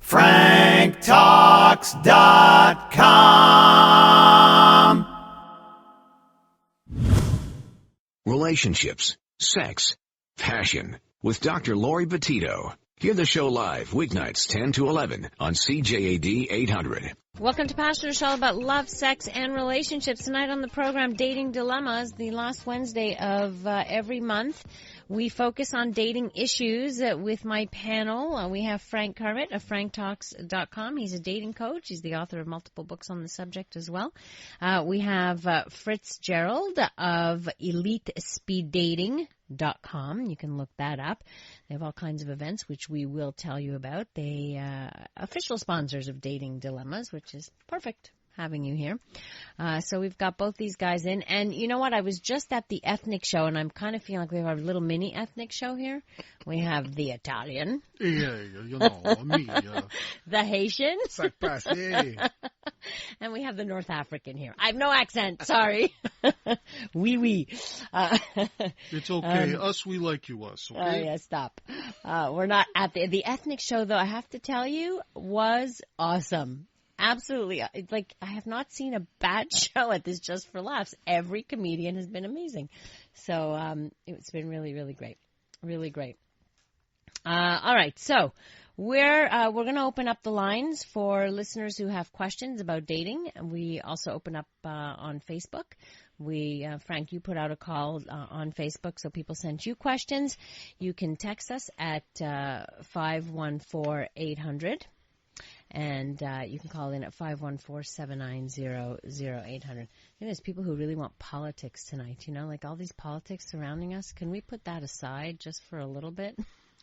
franktalks.com. Relationships, sex, passion with Dr. Laurie Betito. Hear the show live weeknights 10 to 11 on CJAD 800. Welcome to Passion, a show about love, sex, and relationships. Tonight on the program, Dating Dilemmas, the last Wednesday of every month. We focus on dating issues with my panel. We have Frank Kermit of franktalks.com. He's a dating coach. He's the author of multiple books on the subject as well. We have Fritz-Gerald of elitespeeddating.com. You can look that up. They have all kinds of events, which we will tell you about. They official sponsors of Dating Dilemmas, which is perfect having you here. So we've got both these guys in. And you know what? I was just at the ethnic show, and I'm kind of feeling like we have a little mini ethnic show here. We have the Italian. Yeah, you know, me. The Haitian. Yeah. And we have the North African here. I have no accent. Sorry. Oui. It's okay. Us, we like you, us. Okay? Oh, yeah, stop. We're not at the ethnic show, though, I have to tell you, was awesome. Absolutely. It's like, I have not seen a bad show at this Just for Laughs. Every comedian has been amazing. So it's been really, really great. Really great. All right. So we're going to open up the lines for listeners who have questions about dating. We also open up on Facebook. Frank, you put out a call on Facebook, so people sent you questions. You can text us at 514-800. And you can call in at 514-790-0800. There's people who really want politics tonight, you know, like all these politics surrounding us. Can we put that aside just for a little bit?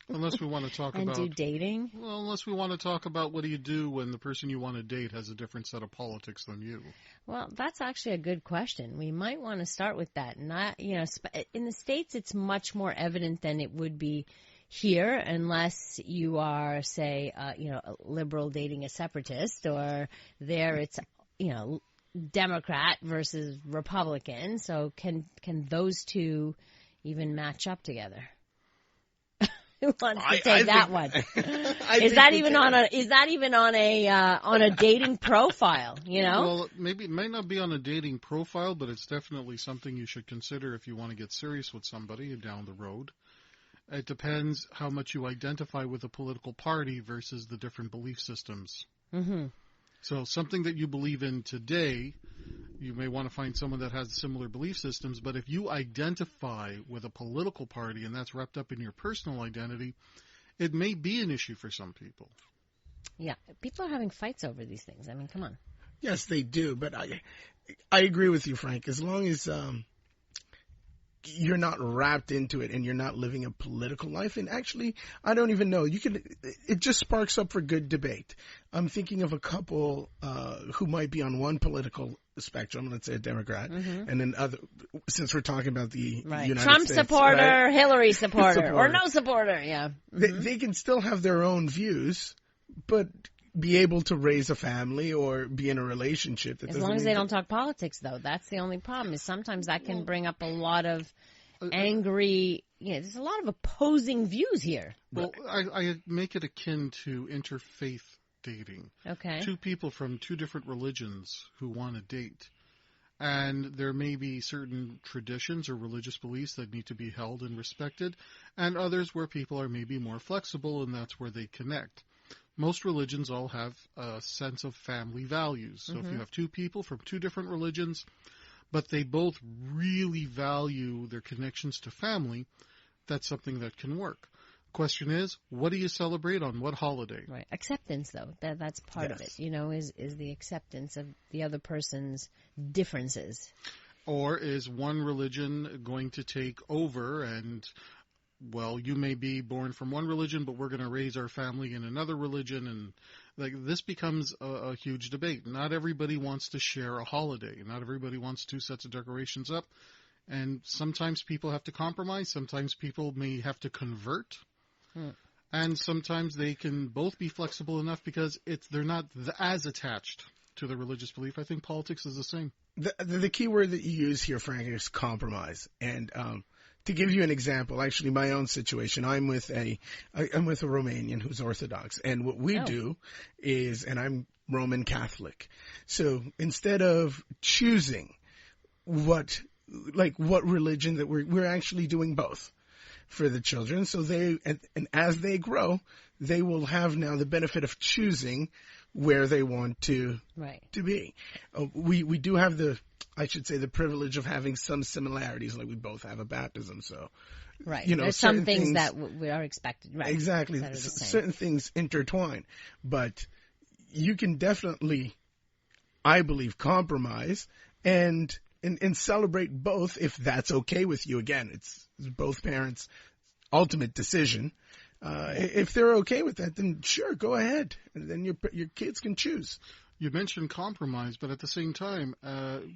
Unless we want to talk about... And do dating? Well, unless we want to talk about what do you do when the person you want to date has a different set of politics than you. Well, that's actually a good question. We might want to start with that. Not, you know, in the States, it's much more evident than it would be here, unless you are, say, a liberal dating a separatist, or there it's, Democrat versus Republican. So can those two even match up together? Who wants to take that one? Is that even on a dating profile? You know? Well, maybe it might not be on a dating profile, but it's definitely something you should consider if you want to get serious with somebody down the road. It depends how much you identify with a political party versus the different belief systems. Mm-hmm. So something that you believe in today, you may want to find someone that has similar belief systems, but if you identify with a political party and that's wrapped up in your personal identity, it may be an issue for some people. Yeah, people are having fights over these things. I mean, come on. Yes, they do, but I agree with you, Frank. As long as you're not wrapped into it and you're not living a political life. And actually, I don't even know. It just sparks up for good debate. I'm thinking of a couple who might be on one political spectrum, let's say a Democrat, and then other, since we're talking about the United Trump States, supporter, right? Hillary supporter, or no supporter, yeah. They can still have their own views, but be able to raise a family or be in a relationship. As long as they don't talk politics, though. That's the only problem, is sometimes that can bring up a lot of angry, there's a lot of opposing views here. Well, I make it akin to interfaith dating. Okay. Two people from two different religions who want to date. And there may be certain traditions or religious beliefs that need to be held and respected, and others where people are maybe more flexible, and that's where they connect. Most religions all have a sense of family values. So if you have two people from two different religions, but they both really value their connections to family, that's something that can work. Question is, what do you celebrate on what holiday? Right. Acceptance, though. That's part of it, is the acceptance of the other person's differences. Or is one religion going to take over and... Well, you may be born from one religion, but we're going to raise our family in another religion. And this becomes a huge debate. Not everybody wants to share a holiday. Not everybody wants two sets of decorations up. And sometimes people have to compromise. Sometimes people may have to convert. And sometimes they can both be flexible enough because they're not as attached to the religious belief. I think politics is the same. The key word that you use here, Frank, is compromise. And to give you an example, actually, my own situation, I'm with a Romanian who's Orthodox, and what we do is, and I'm Roman Catholic, so instead of choosing what religion that we're actually doing both for the children, so and as they grow, they will have now the benefit of choosing where they want to be. We do have the privilege of having some similarities, like we both have a baptism, so there's some things that we are expected, right? Exactly, certain things intertwine, but you can definitely, I believe, compromise and celebrate both if that's okay with you. Again, it's both parents' ultimate decision. If they're okay with that, then sure, go ahead, and then your kids can choose. You mentioned compromise, but at the same time,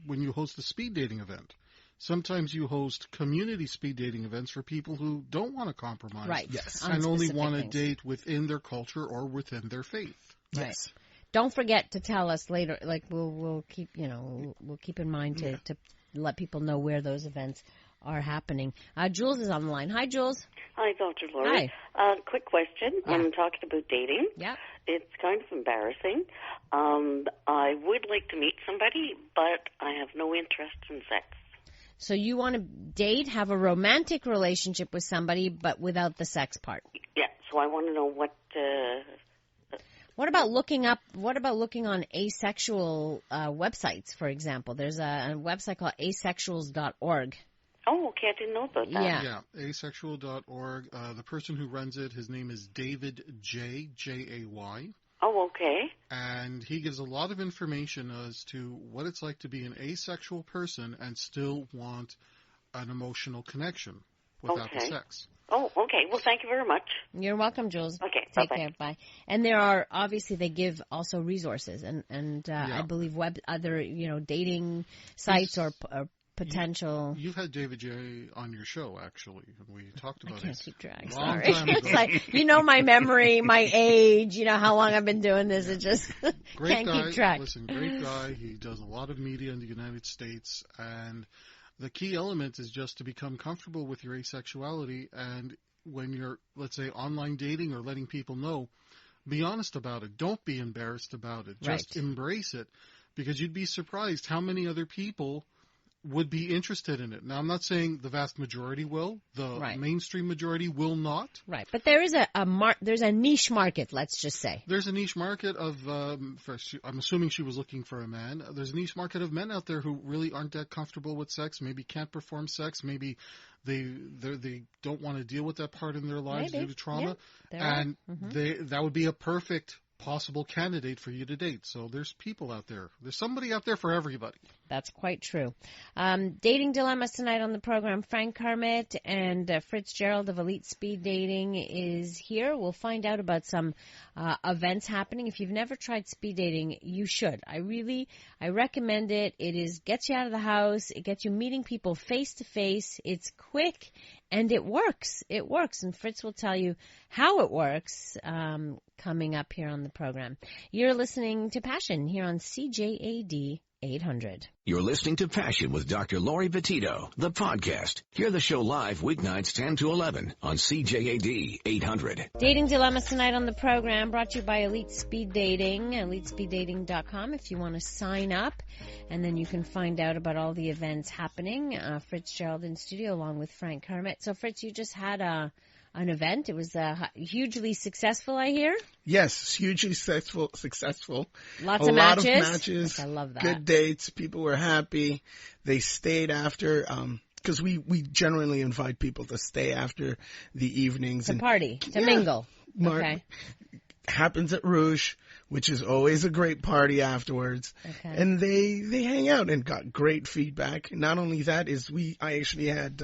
when you host a speed dating event, sometimes you host community speed dating events for people who don't want to compromise, right? Yes, and only want to date within their culture or within their faith. Right. Yes. Don't forget to tell us later. Like we'll keep we'll keep in mind to let people know where those events are happening. Jules is on the line. Hi, Jules. Hi, Dr. Laurie. Hi. Quick question. Yeah. I'm talking about dating. Yeah. It's kind of embarrassing. I would like to meet somebody, but I have no interest in sex. So you want to date, have a romantic relationship with somebody, but without the sex part. Yeah. So I want to know what. What about looking on asexual websites, for example? There's a website called asexuals.org. Oh, okay. I didn't know about that. Yeah. Asexual.org. The person who runs it, his name is David J. J-A-Y. Oh, okay. And he gives a lot of information as to what it's like to be an asexual person and still want an emotional connection without the sex. Oh, okay. Well, thank you very much. You're welcome, Jules. Okay, Take bye-bye. care. Bye. And there are, obviously, they give also resources and I believe other dating sites or potential. You've had David J. on your show, actually, and we talked about it. I can't keep track. Long Sorry. time ago. It's like, my memory, my age, how long I've been doing this. It just can't keep track. Listen, great guy. He does a lot of media in the United States, and the key element is just to become comfortable with your asexuality, and when you're, let's say, online dating or letting people know, be honest about it. Don't be embarrassed about it. Just embrace it, because you'd be surprised how many other people would be interested in it. Now, I'm not saying the vast majority will. The mainstream majority will not. Right, but there is there's a niche market, let's just say. There's a niche market of, I'm assuming she was looking for a man. There's a niche market of men out there who really aren't that comfortable with sex, maybe can't perform sex, maybe they don't want to deal with that part in their lives due to trauma. Yeah, and that would be a perfect possible candidate for you to date. So there's people out there. There's somebody out there for everybody. That's quite true. Dating dilemmas tonight on the program. Frank Kermit and Fritz-Gerald of Elite Speed Dating is here. We'll find out about some events happening. If you've never tried speed dating, you should. I recommend it. It gets you out of the house. It gets you meeting people face to face. It's quick and it works. It works. And Fritz will tell you how it works coming up here on the program. You're listening to Passion here on CJAD 800. You're listening to Passion with Dr. Laurie Betito, the podcast. Hear the show live weeknights 10 to 11 on CJAD 800. Dating dilemmas tonight on the program, brought to you by Elite Speed Dating, elitespeeddating.com if you want to sign up. And then you can find out about all the events happening. Fritz-Gerald in studio along with Frank Kermit. So, Fritz, you just had an event. It was hugely successful, I hear. Yes, hugely successful. Lots of matches. A lot of matches. I love that. Good dates. People were happy. They stayed after, because we generally invite people to stay after the evenings. To party, to mingle. Okay. Happens at Rouge, which is always a great party afterwards. Okay. And they hang out and got great feedback. Not only that, I actually had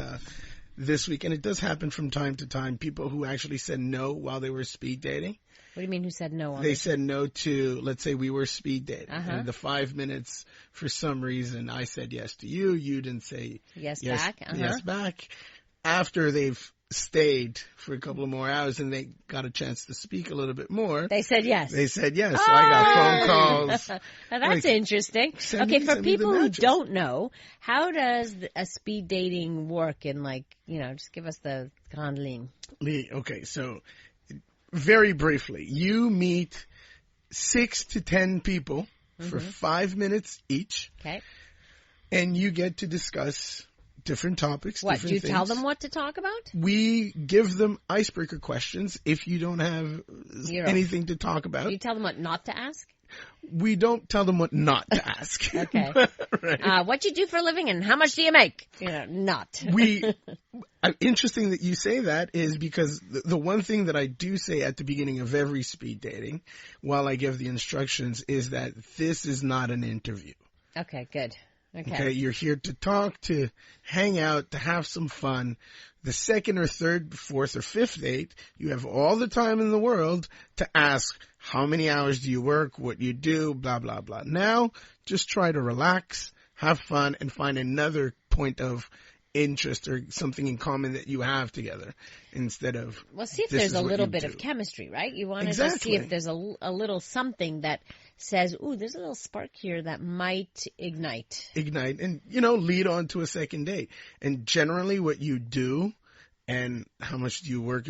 this week, and it does happen from time to time, people who actually said no while they were speed dating. What do you mean who said no? They said no to, let's say we were speed dating. And the 5 minutes, for some reason, I said yes to you. You didn't say yes back. Yes back. After they've stayed for a couple of more hours and they got a chance to speak a little bit more. They said yes. They said yes. So I got phone calls. Now that's interesting. Okay, for people who don't know, how does a speed dating work in, like, just give us the grand ligne. Okay, so very briefly, you meet 6 to 10 people for 5 minutes each. Okay. And you get to discuss different topics. What, different do you things. tell them what to talk about? We give them icebreaker questions if you don't have anything to talk about. Do you tell them what not to ask? We don't tell them what not to ask. Okay. Right. What you do for a living and how much do you make? Not. Interesting that you say that is because the one thing that I do say at the beginning of every speed dating while I give the instructions is that this is not an interview. Okay, good. Okay, you're here to talk, to hang out, to have some fun. The second or third, fourth or fifth date, you have all the time in the world to ask how many hours do you work, what you do, blah, blah, blah. Now, just try to relax, have fun, and find another point of interest or something in common that you have together instead of see if there's a little bit of chemistry, right? You want to just see if there's a little something that says, ooh, there's a little spark here that might ignite and lead on to a second date. And generally what you do and how much do you work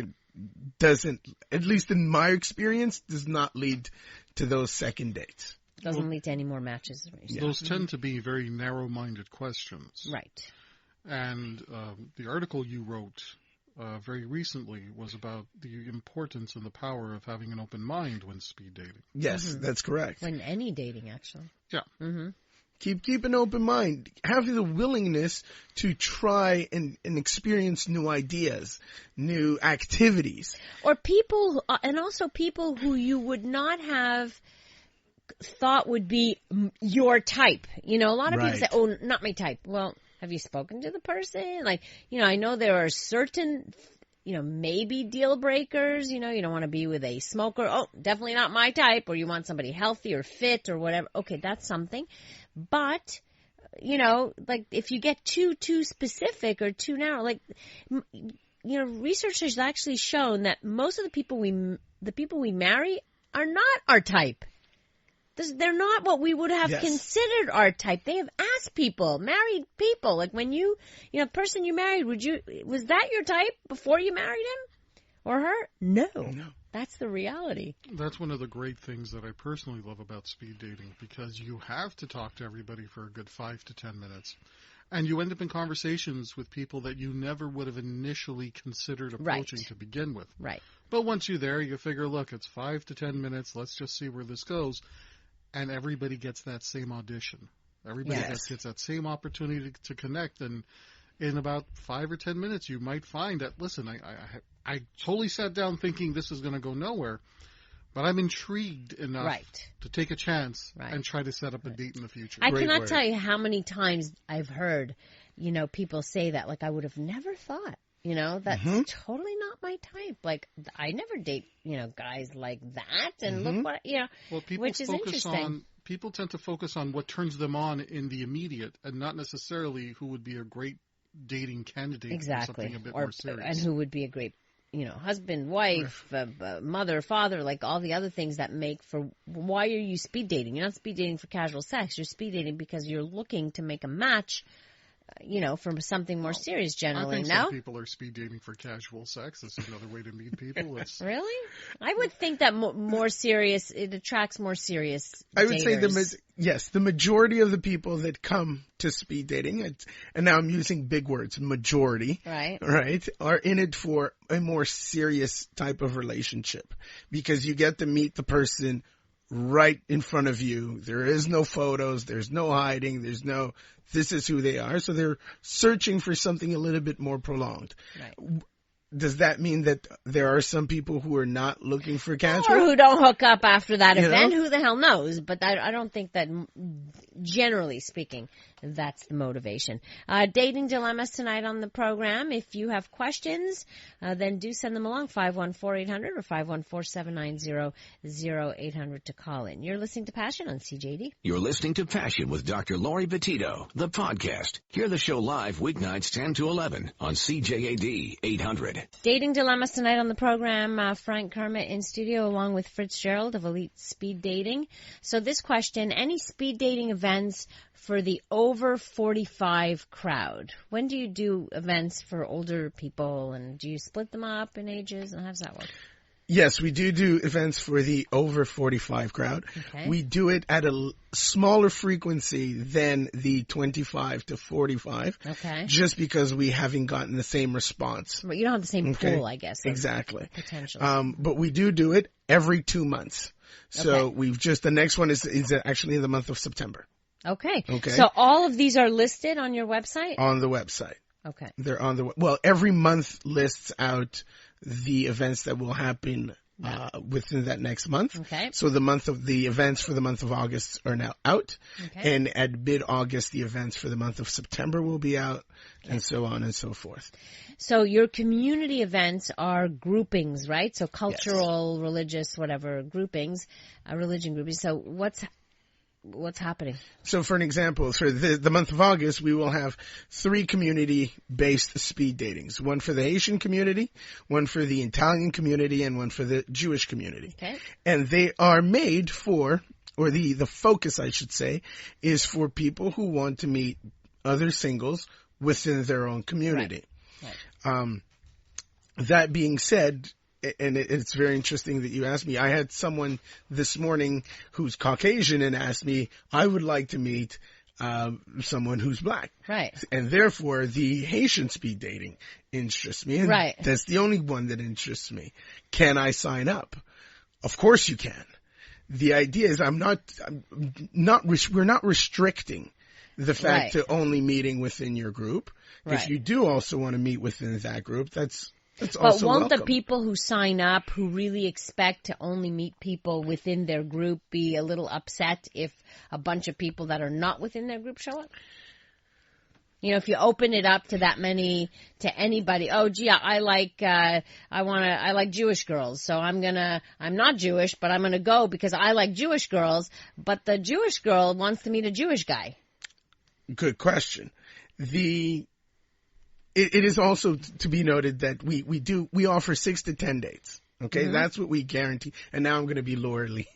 doesn't, at least in my experience, does not lead to those second dates. Doesn't lead to any more matches. Those tend to be very narrow-minded questions. Right. And the article you wrote very recently was about the importance and the power of having an open mind when speed dating. Yes, that's correct. When any dating, actually. Yeah. Mm-hmm. Keep an open mind. Have the willingness to try and experience new ideas, new activities. Or people, and also people who you would not have thought would be your type. A lot of people say, oh, not my type. Well, have you spoken to the person? Like, I know there are certain, maybe deal breakers. You don't want to be with a smoker. Oh, definitely not my type. Or you want somebody healthy or fit or whatever. Okay, that's something. But, like if you get too specific or too narrow, like, research has actually shown that most of the people we marry are not our type. They're not what we would have considered our type. They have asked people, married people, like when person you married, was that your type before you married him or her? No. That's the reality. That's one of the great things that I personally love about speed dating, because you have to talk to everybody for a good 5 to 10 minutes. And you end up in conversations with people that you never would have initially considered approaching to begin with. Right. But once you're there, you figure, look, it's 5 to 10 minutes. Let's just see where this goes. And everybody gets that same audition. Everybody gets that same opportunity to connect. And in about 5 or 10 minutes, you might find that, listen, I totally sat down thinking this is going to go nowhere, but I'm intrigued enough to take a chance and try to set up a date in the future. I cannot tell you how many times I've heard, people say that, like, I would have never thought. That's totally not my type. Like, I never date, guys like that. And look what, well, which is interesting. People tend to focus on what turns them on in the immediate and not necessarily who would be a great dating candidate for something a bit more serious. And who would be a great, husband, wife, mother, father, like all the other things that make for, why are you speed dating? You're not speed dating for casual sex. You're speed dating because you're looking to make a match, for something more serious generally. I think some people are speed dating for casual sex. This is another way to meet people. Really? I would think that more serious, it attracts more serious I would daters. say the majority of the people that come to speed dating, and now I'm using big words, majority, right, are in it for a more serious type of relationship, because you get to meet the person right in front of you. There is no photos. There's no hiding. This is who they are. So they're searching for something a little bit more prolonged. Right. Does that mean that there are some people who are not looking for casual? Or who don't hook up after that event? Who the hell knows? But I don't think that, generally speaking, that's the motivation. Dating dilemmas tonight on the program. If you have questions, then do send them along, 514-800 or 514-790-0800 to call in. You're listening to Passion on CJD. You're listening to Passion with Dr. Laurie Betito, the podcast. Hear the show live weeknights 10 to 11 on CJAD 800. Dating dilemmas tonight on the program. Frank Kermit in studio along with Fritz-Gerald of Elite Speed Dating. So this question, any speed dating events for the over 45 crowd? When do you do events for older people, and do you split them up in ages, and how does that work? Yes, we do events for the over 45 crowd. Okay. We do it at a smaller frequency than the 25 to 45. Okay. Just because we haven't gotten the same response. But you don't have the same pool, I guess. Exactly. Potential. But we do it every 2 months. So Okay. the next one is actually in the month of September. Okay. Okay. So all of these are listed on your website? On the website. Okay. They're on every month lists out the events that will happen within that next month. Okay. So the events for the month of August are now out. Okay. And at mid-August, the events for the month of September will be out, and so on and so forth. So your community events are groupings, right? So cultural, religious, whatever groupings, religion groupings. So what's happening? So for an example, for the month of August, we will have 3 community-based speed datings. One for the Haitian community, one for the Italian community, and one for the Jewish community. Okay. And they are made for, or the focus, I should say, is for people who want to meet other singles within their own community. Right. That being said, and it's very interesting that you asked me. I had someone this morning who's Caucasian and asked me, I would like to meet someone who's black. Right. And therefore, the Haitian speed dating interests me. And right. That's the only one that interests me. Can I sign up? Of course you can. The idea is we're not restricting the fact to only meeting within your group. Right. If you do also want to meet within that group, that's but also won't welcome. the people who sign up, who really expect to only meet people within their group, be a little upset if a bunch of people that are not within their group show up? You know, if you open it up to that many, to anybody, oh gee, I like Jewish girls, so I'm not Jewish, but I'm gonna go because I like Jewish girls, but the Jewish girl wants to meet a Jewish guy. Good question. It is also to be noted that we offer 6 to 10 dates. Okay, Mm-hmm. That's what we guarantee. And now I'm going to be Laurie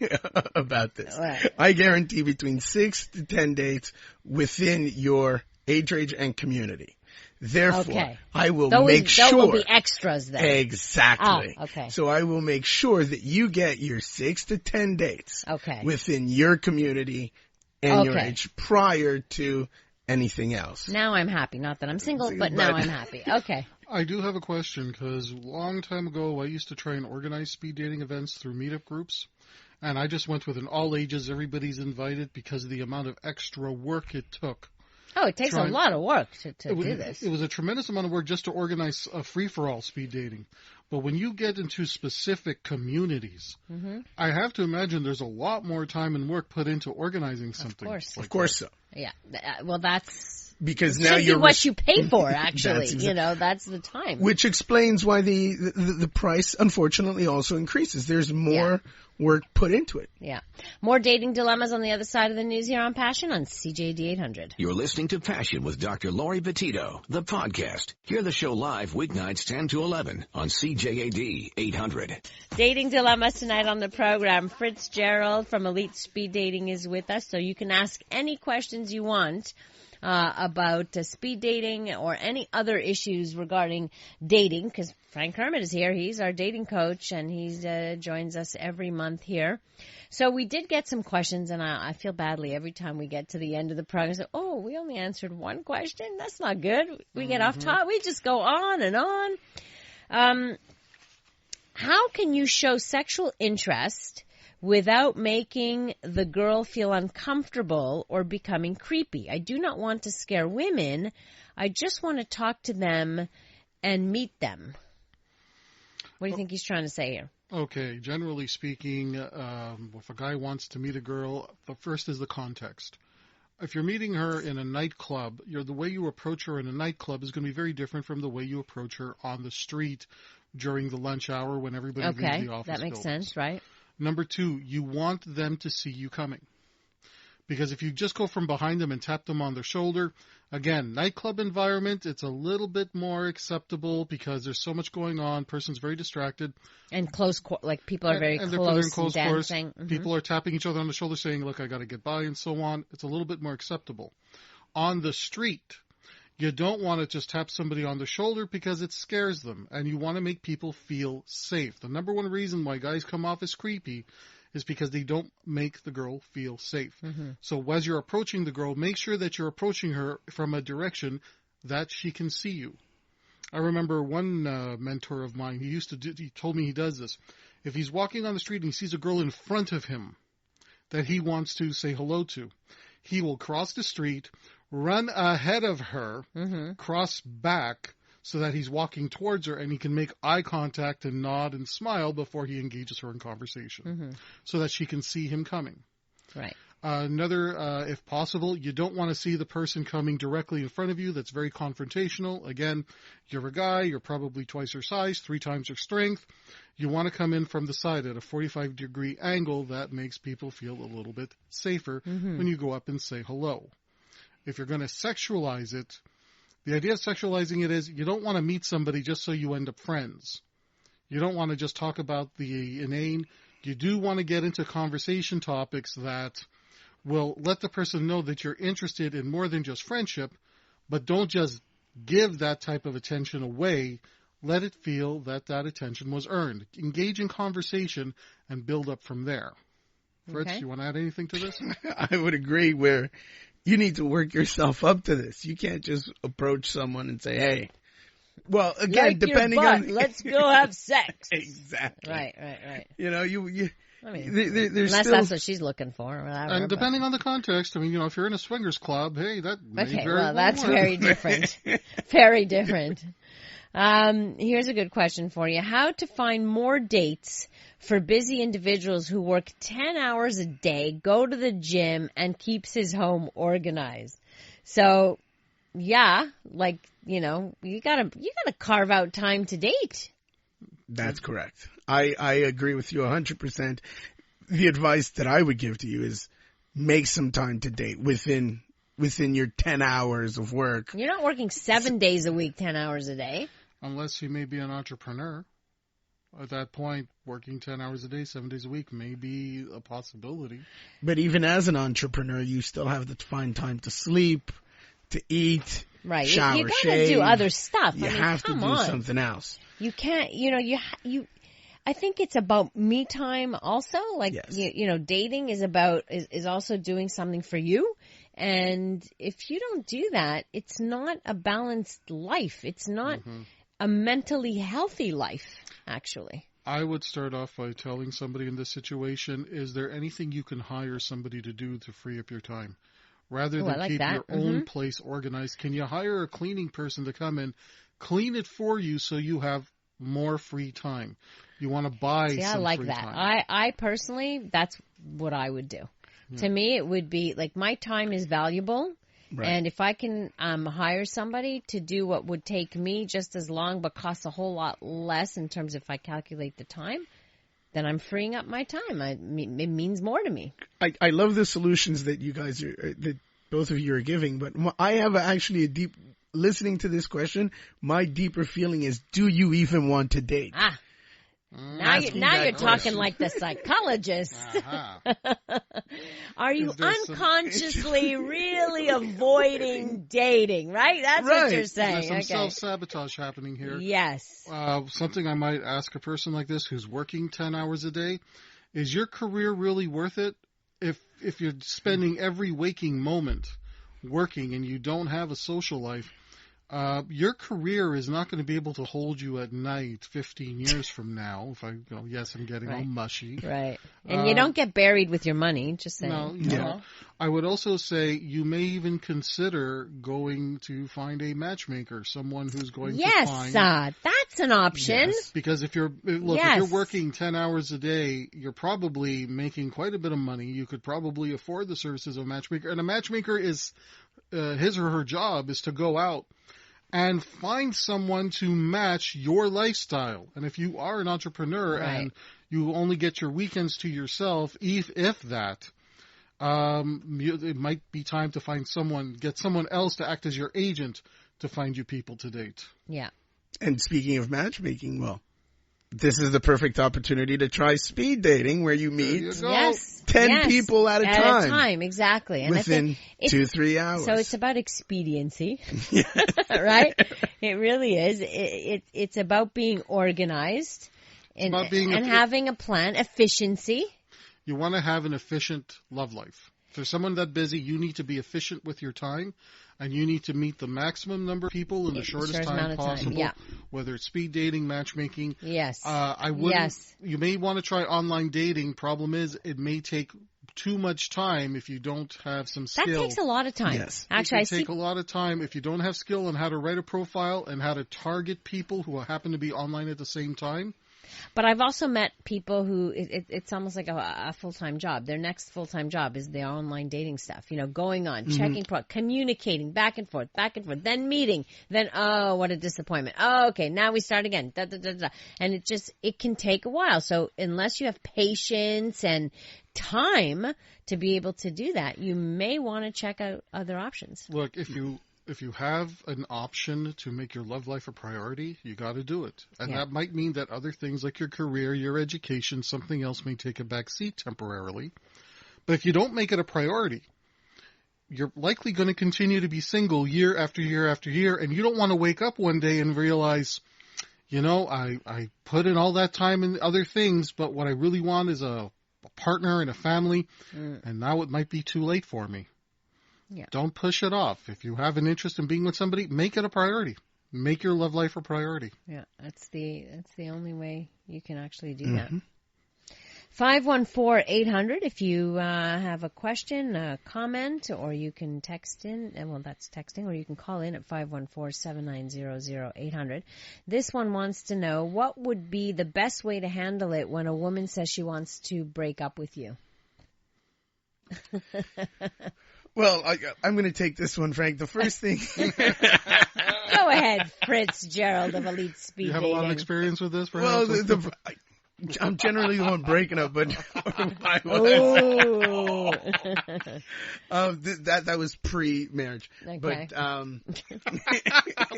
about this. Right. I guarantee between 6 to 10 dates within your age range and community. Therefore, I will make sure. There will be extras then. Exactly. Oh, okay. So I will make sure that you get your 6 to 10 dates within your community and your age prior to anything else. Now I'm happy. Not that I'm single, but now I'm happy. Okay. I do have a question, because a long time ago I used to try and organize speed dating events through meetup groups, and I just went with an all ages, everybody's invited, because of the amount of extra work it took. Oh, it takes a lot of work to do this. It was a tremendous amount of work just to organize a free-for-all speed dating. But when you get into specific communities, I have to imagine there's a lot more time and work put into organizing something. Of course so. Yeah. Well, that's because now you're what you pay for. Actually, that's the time. Which explains why the price, unfortunately, also increases. There's more work put into it. Yeah. More dating dilemmas on the other side of the news here on Passion on CJD 800. You're listening to Passion with Dr. Laurie Betito, the podcast. Hear the show live weeknights 10 to 11 on CJAD 800. Dating dilemmas tonight on the program. Fritz-Gerald from Elite Speed Dating is with us, so you can ask any questions you want about speed dating or any other issues regarding dating, because Frank Kermit is here. He's our dating coach, and he joins us every month here. So we did get some questions, and I feel badly every time we get to the end of the program. So, we only answered one question? That's not good. We get off top. We just go on and on. How can you show sexual interest without making the girl feel uncomfortable or becoming creepy? I do not want to scare women. I just want to talk to them and meet them. What do you think he's trying to say here? Okay, generally speaking, if a guy wants to meet a girl, the first is the context. If you're meeting her in a nightclub, the way you approach her in a nightclub is going to be very different from the way you approach her on the street during the lunch hour when everybody leaves the office. That makes sense, right? Number 2, you want them to see you coming. Because if you just go from behind them and tap them on their shoulder, again, nightclub environment, it's a little bit more acceptable because there's so much going on. Person's very distracted. And people are very close dancing. Mm-hmm. People are tapping each other on the shoulder saying, look, I got to get by and so on. It's a little bit more acceptable. On the street, you don't want to just tap somebody on the shoulder because it scares them. And you want to make people feel safe. The number one reason why guys come off as creepy is because they don't make the girl feel safe. Mm-hmm. So as you're approaching the girl, make sure that you're approaching her from a direction that she can see you. I remember one mentor of mine, he told me he does this. If he's walking on the street and he sees a girl in front of him that he wants to say hello to, he will cross the street, run ahead of her, cross back, so that he's walking towards her and he can make eye contact and nod and smile before he engages her in conversation, so that she can see him coming. Right. If possible, you don't want to see the person coming directly in front of you. That's very confrontational. Again, you're a guy, you're probably twice your size, 3 times your strength. You want to come in from the side at a 45-degree angle. That makes people feel a little bit safer when you go up and say hello. If you're going to sexualize it, the idea of sexualizing it is you don't want to meet somebody just so you end up friends. You don't want to just talk about the inane. You do want to get into conversation topics that will let the person know that you're interested in more than just friendship, but don't just give that type of attention away. Let it feel that attention was earned. Engage in conversation and build up from there. Fritz, you want to add anything to this? I would agree where you need to work yourself up to this. You can't just approach someone and say, hey. Well, again, like depending on... Let's go have sex. Exactly. Right. You know, I mean, there's unless still... that's what she's looking for. Whatever, and depending on the context, I mean, if you're in a swingers club, hey, that may very well that's work. very different. Very different. Here's a good question for you. How to find more dates for busy individuals who work 10 hours a day, go to the gym, and keeps his home organized. So, yeah, you gotta carve out time to date. That's correct. I agree with you 100%. The advice that I would give to you is make some time to date within your 10 hours of work. You're not working 7 days a week, 10 hours a day. Unless you may be an entrepreneur. At that point, working 10 hours a day, 7 days a week may be a possibility. But even as an entrepreneur, you still have to find time to sleep, to eat, right. shower, you gotta shave. do other stuff. You have to do something else. You can't, I think it's about me time also. Yes. Dating is also doing something for you. And if you don't do that, it's not a balanced life. It's not a mentally healthy life, actually. I would start off by telling somebody in this situation, is there anything you can hire somebody to do to free up your time? Rather than keep your own place organized, can you hire a cleaning person to come in, clean it for you so you have more free time? You want to buy some I like free that. time. I personally, that's what I would do. Yeah. To me, it would be my time is valuable. Right. And if I can hire somebody to do what would take me just as long but costs a whole lot less in terms of if I calculate the time, then I'm freeing up my time. It means more to me. I love the solutions that you guys that both of you are giving, but I have actually listening to this question, my deeper feeling is, do you even want to date? Now you're talking like the psychologist. Are you unconsciously really avoiding dating, right? That's what you're saying. There's some self-sabotage happening here. Yes. Something I might ask a person like this who's working 10 hours a day, is your career really worth it? If you're spending every waking moment working and you don't have a social life, Your career is not going to be able to hold you at night 15 years from now. If I go, yes, I'm getting all mushy. Right. And you don't get buried with your money, just saying. No, you know. I would also say you may even consider going to find a matchmaker, someone who's going to find... Yes, that's an option. Yes, because if you're working 10 hours a day, you're probably making quite a bit of money. You could probably afford the services of a matchmaker. And a matchmaker is, his or her job is to go out and find someone to match your lifestyle. And if you are an entrepreneur and you only get your weekends to yourself, if that, it might be time to get someone else to act as your agent to find you people to date. Yeah. And speaking of matchmaking, well, this is the perfect opportunity to try speed dating, where you meet 10 people at a time. Exactly. And within 2-3 hours. So it's about expediency, right? It really is. It's about being organized and having a plan, efficiency. You want to have an efficient love life. If there's someone that busy, you need to be efficient with your time, and you need to meet the maximum number of people in the shortest time possible, whether it's speed dating, matchmaking. Yes. You may want to try online dating. Problem is, it may take too much time if you don't have some skill. That takes a lot of time. Yes. Actually, it can take a lot of time if you don't have skill on how to write a profile and how to target people who happen to be online at the same time. But I've also met people who it's almost like a full-time job. Their next full-time job is the online dating stuff, going on, checking, communicating back and forth, then meeting, then, oh, what a disappointment. Oh, okay, now we start again. Da, da, da, da. And it can take a while. So unless you have patience and time to be able to do that, you may want to check out other options. Look, if you have an option to make your love life a priority, you got to do it. And that might mean that other things like your career, your education, something else may take a back seat temporarily. But if you don't make it a priority, you're likely going to continue to be single year after year after year. And you don't want to wake up one day and realize, I put in all that time in other things, but what I really want is a partner and a family. And now it might be too late for me. Yeah. Don't push it off. If you have an interest in being with somebody, make it a priority. Make your love life a priority. Yeah, that's the only way you can actually do that. 514-800 if you have a question, a comment, or you can text in. Well, that's texting, or you can call in at 514-790-0800. This one wants to know, what would be the best way to handle it when a woman says she wants to break up with you? Well, I'm going to take this one, Frank. The first thing... Go ahead, Fritz-Gerald of Elite Speed You have Dating. a lot of experience with this, perhaps? Well, I'm generally the one breaking up, but that was pre-marriage. Okay. But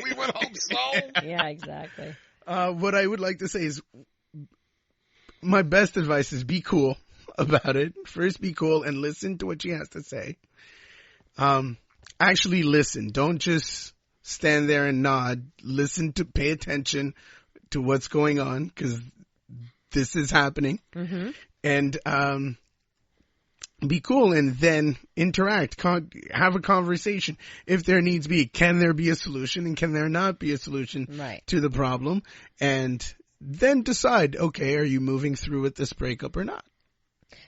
we would hope so. Yeah, exactly. What I would like to say is, my best advice is be cool about it. First, be cool and listen to what she has to say. Actually listen. Don't just stand there and nod. Listen to, pay attention to what's going on, because this is happening. And be cool, and then interact. Have a conversation. If there needs be, can there be a solution, and can there not be a solution to the problem? And then decide, okay, are you moving through with this breakup or not?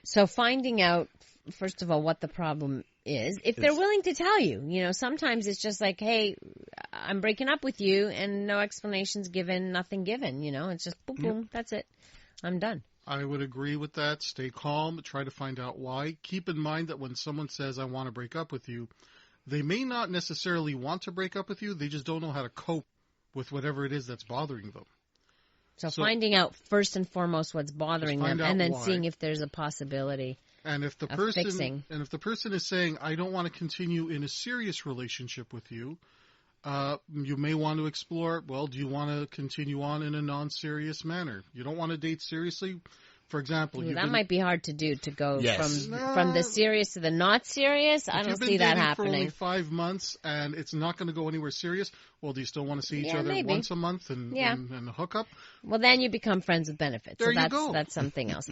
So finding out, first of all, what the problem is, if they're willing to tell you. Sometimes it's just like, hey, I'm breaking up with you, and no explanations given, nothing given. It's just boom, boom, that's it. I'm done. I would agree with that. Stay calm. Try to find out why. Keep in mind that when someone says, I want to break up with you, they may not necessarily want to break up with you. They just don't know how to cope with whatever it is that's bothering them. So finding out first and foremost what's bothering them, and then seeing if there's a possibility. And if the person is saying, I don't want to continue in a serious relationship with you, you may want to explore, well, do you want to continue on in a non-serious manner? You don't want to date seriously? For example, that might be hard to do, to go Yes. from the serious to the not serious. I don't see that happening. If you've been dating for only 5 months and it's not going to go anywhere serious, well, do you still want to see each other maybe. once a month and hook up? Well, then you become friends with benefits. There so you go. That's something else.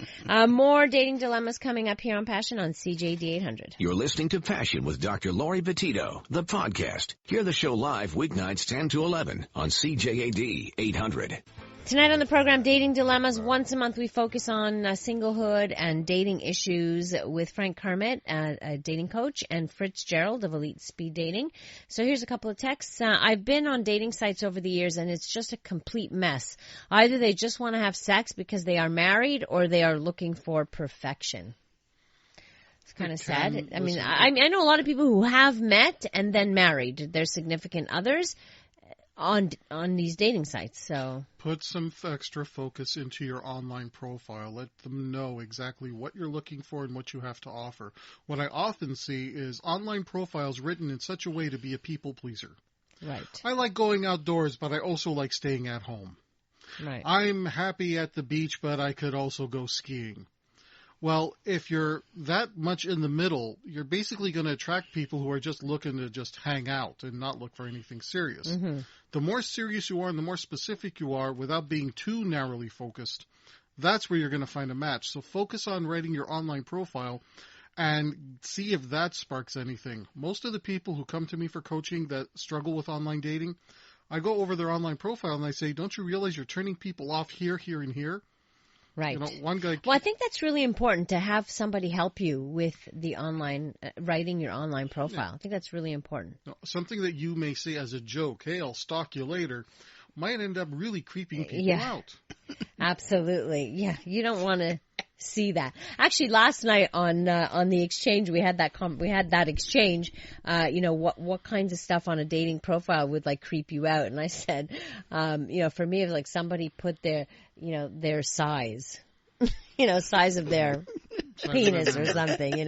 More dating dilemmas coming up here on Passion on CJD 800. You're listening to Passion with Dr. Laurie Betito, the podcast. Hear the show live weeknights 10 to 11 on CJAD 800. Tonight on the program, Dating Dilemmas. Once a month we focus on singlehood and dating issues with Frank Kermit, a dating coach, and Fritz-Gerald of Elite Speed Dating. So here's a couple of texts. I've been on dating sites over the years and it's just a complete mess. Either they just want to have sex because they are married or they are looking for perfection. It's kind of sad. I mean, I know a lot of people who have met and then married their significant others on these dating sites. So put some extra focus into your online profile. Let them know exactly what you're looking for and what you have to offer. What I often see is online profiles written in such a way to be a people pleaser. Right. I like going outdoors, but I also like staying at home. Right. I'm happy at the beach, but I could also go skiing. Well, if you're that much in the middle, you're basically going to attract people who are just looking to just hang out and not look for anything serious. Mm-hmm. The more serious you are and the more specific you are without being too narrowly focused, that's where you're going to find a match. So focus on writing your online profile and see if that sparks anything. Most of the people who come to me for coaching that struggle with online dating, I go over their online profile and I say, don't you realize you're turning people off here, here, and here? Right. One guy. Well, I think that's really important to have somebody help you with the online, writing your online profile. Yeah. I think that's really important. Something that you may say as a joke, hey, I'll stalk you later, might end up really creeping people out. Absolutely. Yeah. You don't want to see that. Actually, last night on the exchange, we had that exchange, what kinds of stuff on a dating profile would like creep you out. And I said, for me, it was like somebody put their size, size of their penis or something,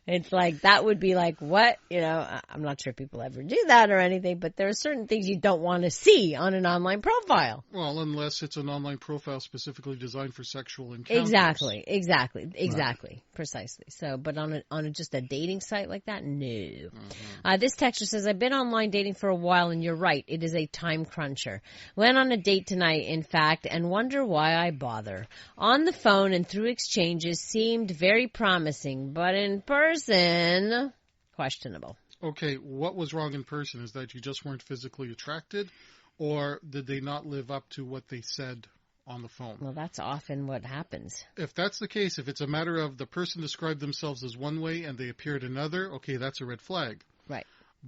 It's like, that would be like, what? I'm not sure people ever do that or anything, but there are certain things you don't want to see on an online profile. Well, unless it's an online profile specifically designed for sexual encounters. Exactly. Right. Precisely. So, but on just a dating site like that, no. Mm-hmm. This texter says, I've been online dating for a while and you're right. It is a time cruncher. Went on a date tonight, in fact, and wonder why I bother. On the phone and through exchanges seemed very promising, but in person, questionable. Okay, what was wrong in person? Is that you just weren't physically attracted, or did they not live up to what they said on the phone? Well, that's often what happens. If that's the case, if it's a matter of the person described themselves as one way and they appeared another, okay, that's a red flag. Right.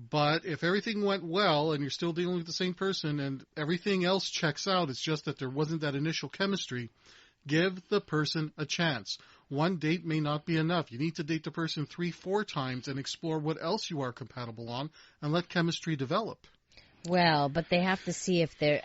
But if everything went well and you're still dealing with the same person and everything else checks out, it's just that there wasn't that initial chemistry, give the person a chance. One date may not be enough. You need to date the person 3-4 times and explore what else you are compatible on and let chemistry develop. Well, but they have to see if they're...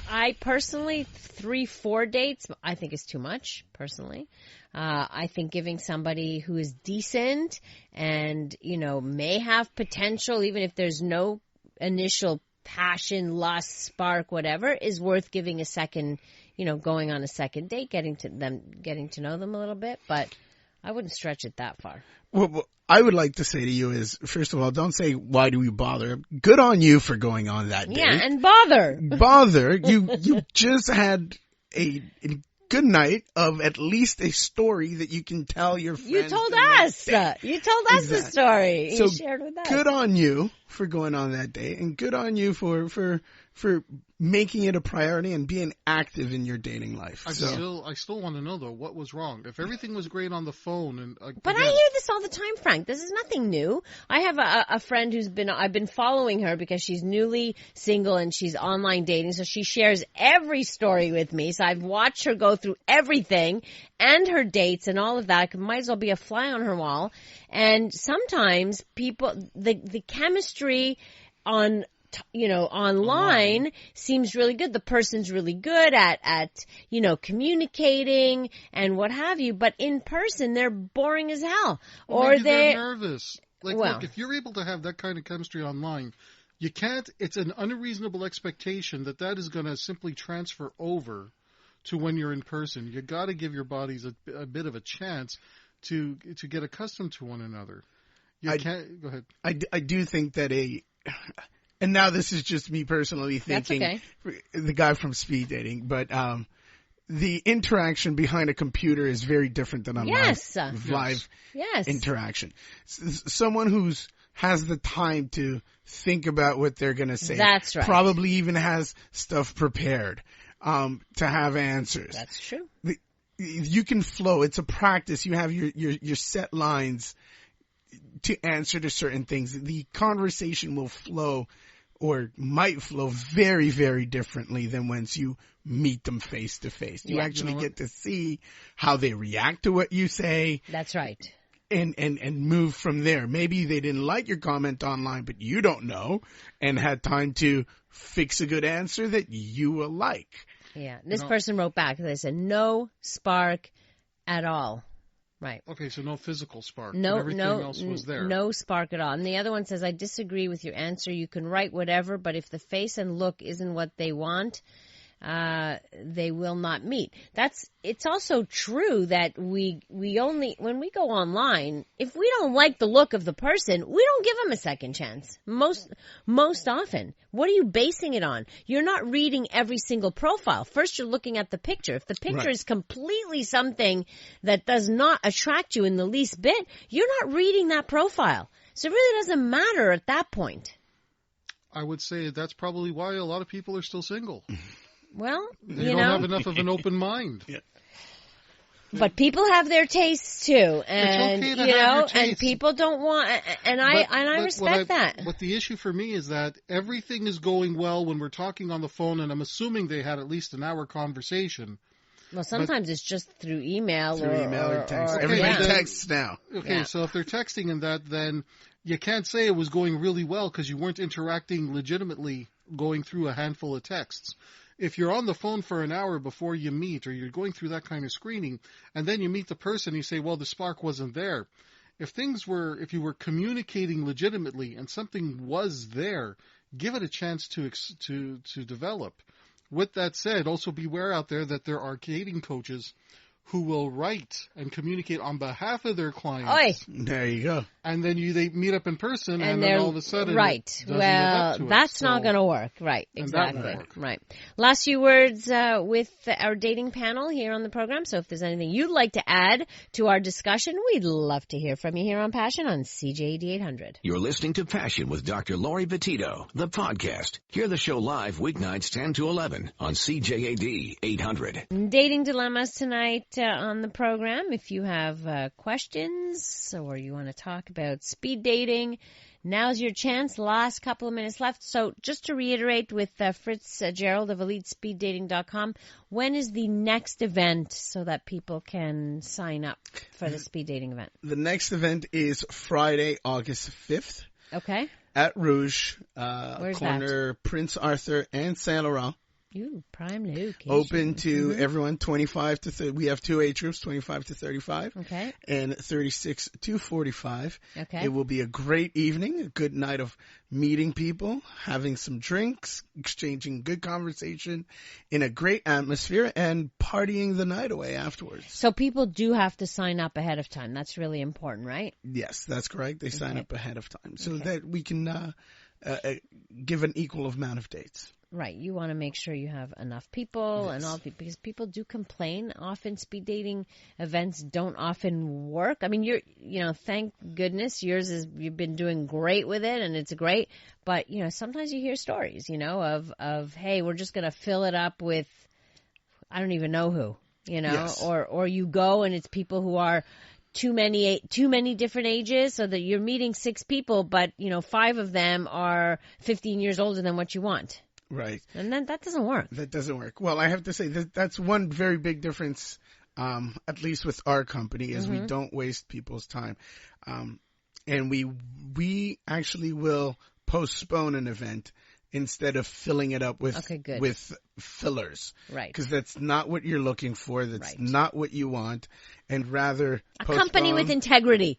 I personally, 3-4 dates, I think is too much, personally. I think giving somebody who is decent and, may have potential, even if there's no initial passion, lust, spark, whatever, is worth giving a second, going on a second date, getting to know them a little bit, but I wouldn't stretch it that far. Well, I would like to say to you is, first of all, don't say, why do we bother? Good on you for going on that date. Yeah, and bother. Bother. You just had a good night of at least a story that you can tell your friends. You told us. The story. So you shared with us. Good on you for going on that date, and good on you for making it a priority and being active in your dating life. I still want to know though, what was wrong? If everything was great on the phone and but I hear this all the time, Frank. This is nothing new. I have a friend I've been following her because she's newly single and she's online dating, so she shares every story with me. So I've watched her go through everything and her dates and all of that. I might as well be a fly on her wall. And sometimes people, the chemistry on online seems really good. The person's really good at communicating and what have you, but in person they're boring as hell. Or they're nervous. Look, if you're able to have that kind of chemistry online, you can't, it's an unreasonable expectation that is going to simply transfer over to when you're in person. You got to give your bodies a bit of a chance to get accustomed to one another. Go ahead. I do think that and now this is just me personally thinking, That's okay. The guy from speed dating, but the interaction behind a computer is very different than a live interaction. Someone who's has the time to think about what they're going to say. That's right. Probably even has stuff prepared to have answers. That's true. You can flow. It's a practice. You have your set lines to answer to certain things. The conversation will flow or might flow very, very differently than once you meet them face to face. You actually get to see how they react to what you say. That's right. And move from there. Maybe they didn't like your comment online, but you don't know, and had time to fix a good answer that you will like. Yeah. This person wrote back. They said, no spark at all. Right. Okay, so no physical spark. No, everything else was there. No spark at all. And the other one says, I disagree with your answer. You can write whatever, but if the face and look isn't what they want, they will not meet. It's also true that we only, when we go online, if we don't like the look of the person, we don't give them a second chance. Most often. What are you basing it on? You're not reading every single profile. First, you're looking at the picture. If the picture is completely something that does not attract you in the least bit, you're not reading that profile. So it really doesn't matter at that point. I would say that's probably why a lot of people are still single. Well, they don't have enough of an open mind. Yeah. But people have their tastes too, and it's okay to have your tastes. And people don't want, and I respect that. But the issue for me is that everything is going well when we're talking on the phone, and I'm assuming they had at least an hour conversation. Well, sometimes it's just through email or text. Everybody texts now. Okay, so if they're texting and that, then you can't say it was going really well because you weren't interacting legitimately, going through a handful of texts. If you're on the phone for an hour before you meet, or you're going through that kind of screening, and then you meet the person, you say, well, the spark wasn't there. If you were communicating legitimately and something was there, give it a chance to develop. With that said, also beware out there that there are dating coaches who will write and communicate on behalf of their clients. Oy. There you go. And then they meet up in person, and then all of a sudden, right? Well, that's not going to work. Right? Exactly. Right. Last few words with our dating panel here on the program. So if there's anything you'd like to add to our discussion, we'd love to hear from you here on Passion on CJAD 800. You're listening to Passion with Dr. Laurie Betito, the podcast. Hear the show live weeknights 10 to 11 on CJAD 800. Dating dilemmas tonight on the program. If you have questions or you want to talk about speed dating, now's your chance. Last couple of minutes left. So just to reiterate with Fritz-Gerald of EliteSpeedDating.com, when is the next event so that people can sign up for the speed dating event? The next event is Friday, August 5th. Okay. At Rouge, Where's corner that? Prince Arthur and Saint Laurent. Ooh, prime location. Open to everyone, 25 to 30. We have two age groups, 25 to 35. Okay. And 36 to 45. Okay. It will be a great evening, a good night of meeting people, having some drinks, exchanging good conversation in a great atmosphere, and partying the night away afterwards. So people do have to sign up ahead of time. That's really important, right? Yes, that's correct. They sign up ahead of time so that we can give an equal amount of dates. Right. You want to make sure you have enough people and all, because people do complain. Often speed dating events don't often work. I mean, thank goodness yours you've been doing great with it and it's great. But, sometimes you hear stories, of, hey, we're just going to fill it up with, I don't even know who, or you go and it's people who are too many different ages, so that you're meeting 6 people, but, 5 of them are 15 years older than what you want. Right. And then that doesn't work. That doesn't work. Well, I have to say that's one very big difference, at least with our company, is we don't waste people's time. And we actually will postpone an event instead of filling it up with fillers. Right. Because that's not what you're looking for. That's right. not what you want. And rather a company with integrity.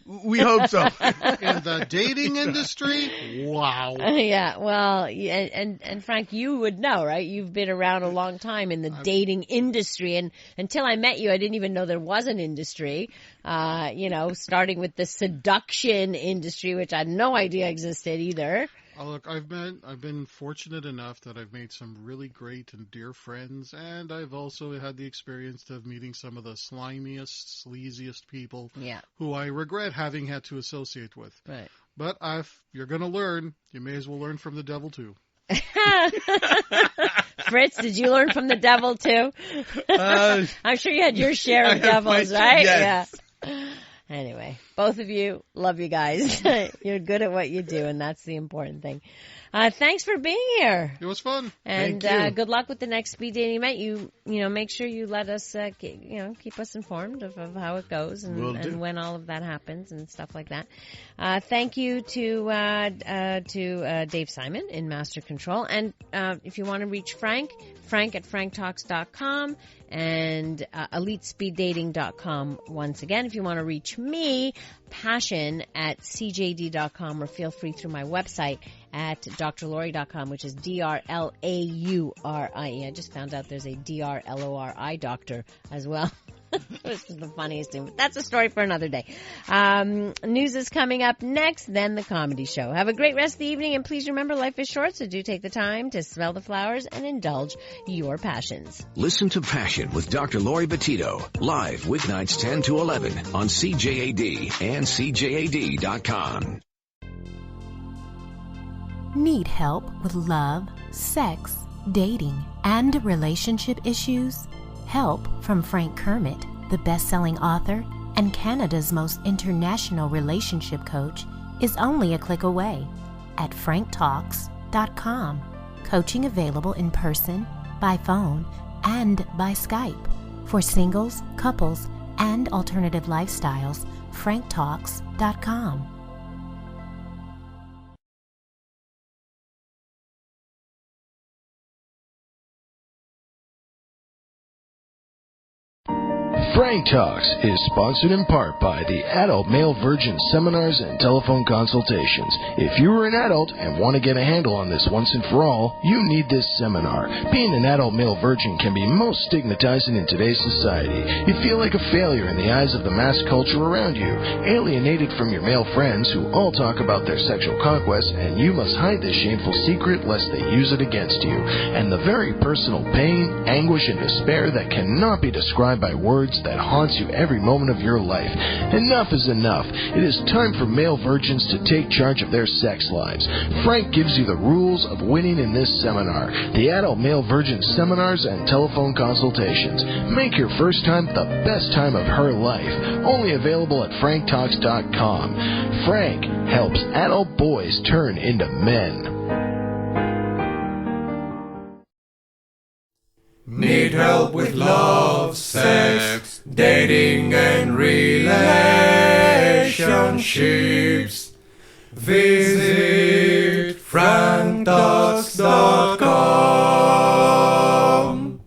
We hope so. In the dating industry? Wow. Yeah, well, and Frank, you would know, right? You've been around a long time in the dating industry, and until I met you, I didn't even know there was an industry. Starting with the seduction industry, which I had no idea existed either. Oh, look, I've been fortunate enough that I've made some really great and dear friends, and I've also had the experience of meeting some of the slimiest, sleaziest people who I regret having had to associate with. Right. But if you're going to learn, you may as well learn from the devil, too. Fritz, did you learn from the devil, too? I'm sure you had your share of devils, right? Yes. Yeah. Anyway, both of you, love you guys. You're good at what you do, and that's the important thing. Thanks for being here. It was fun. And good luck with the next speed dating event. You make sure you let us, keep us informed of how it goes and when all of that happens and stuff like that. Thank you to Dave Simon in Master Control. And if you want to reach Frank at franktalks.com and elitespeeddating.com once again. If you want to reach me, Passion at cjd.com, or feel free through my website at drlaurie.com, which is DRLAURIE. I just found out there's a DRLORI doctor as well. This is the funniest thing, but that's a story for another day. News is coming up next, then the comedy show. Have a great rest of the evening, and please remember life is short, so do take the time to smell the flowers and indulge your passions. Listen to Passion with Dr. Laurie Betito, live weeknights 10 to 11 on CJAD and CJAD.com. Need help with love, sex, dating, and relationship issues? Help from Frank Kermit, the best-selling author and Canada's most international relationship coach, is only a click away at franktalks.com. Coaching available in person, by phone, and by Skype. For singles, couples, and alternative lifestyles, franktalks.com. Frank Talks is sponsored in part by the Adult Male Virgin Seminars and Telephone Consultations. If you are an adult and want to get a handle on this once and for all, you need this seminar. Being an adult male virgin can be most stigmatizing in today's society. You feel like a failure in the eyes of the mass culture around you, alienated from your male friends who all talk about their sexual conquests, and you must hide this shameful secret lest they use it against you. And the very personal pain, anguish, and despair that cannot be described by words that haunts you every moment of your life. Enough is enough. It is time for male virgins to take charge of their sex lives. Frank gives you the rules of winning in this seminar. The Adult Male Virgin Seminars and Telephone Consultations. Make your first time the best time of her life. Only available at franktalks.com. Frank helps adult boys turn into men. Need help with love, sex, dating, and relationships? Visit franktalks.com.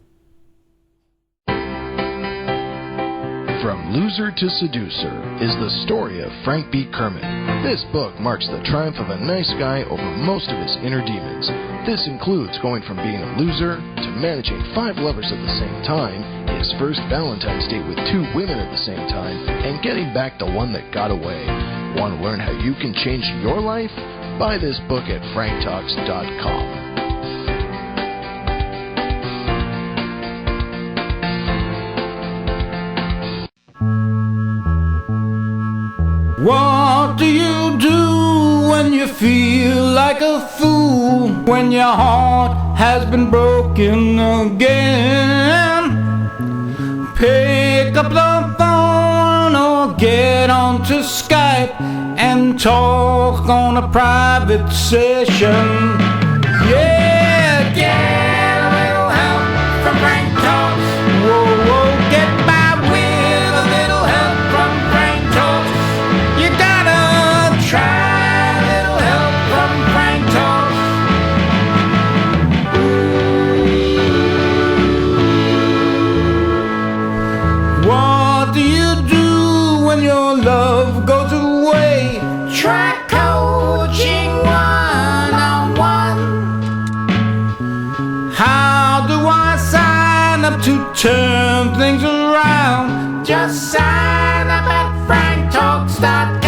From Loser to Seducer is the story of Frank B. Kermit. This book marks the triumph of a nice guy over most of his inner demons. This includes going from being a loser to managing 5 lovers at the same time, his first Valentine's date with 2 women at the same time, and getting back the one that got away. Want to learn how you can change your life? Buy this book at franktalks.com. What do you do when you feel like a fool? When your heart has been broken again? Pick up the phone or get onto Skype and talk on a private session. Yeah, get a little help from Frank Talks. Whoa, whoa, get by with a little help from Frank Talks. You gotta try a little help from Frank Talks. turn things around. Just sign up at franktalks.com.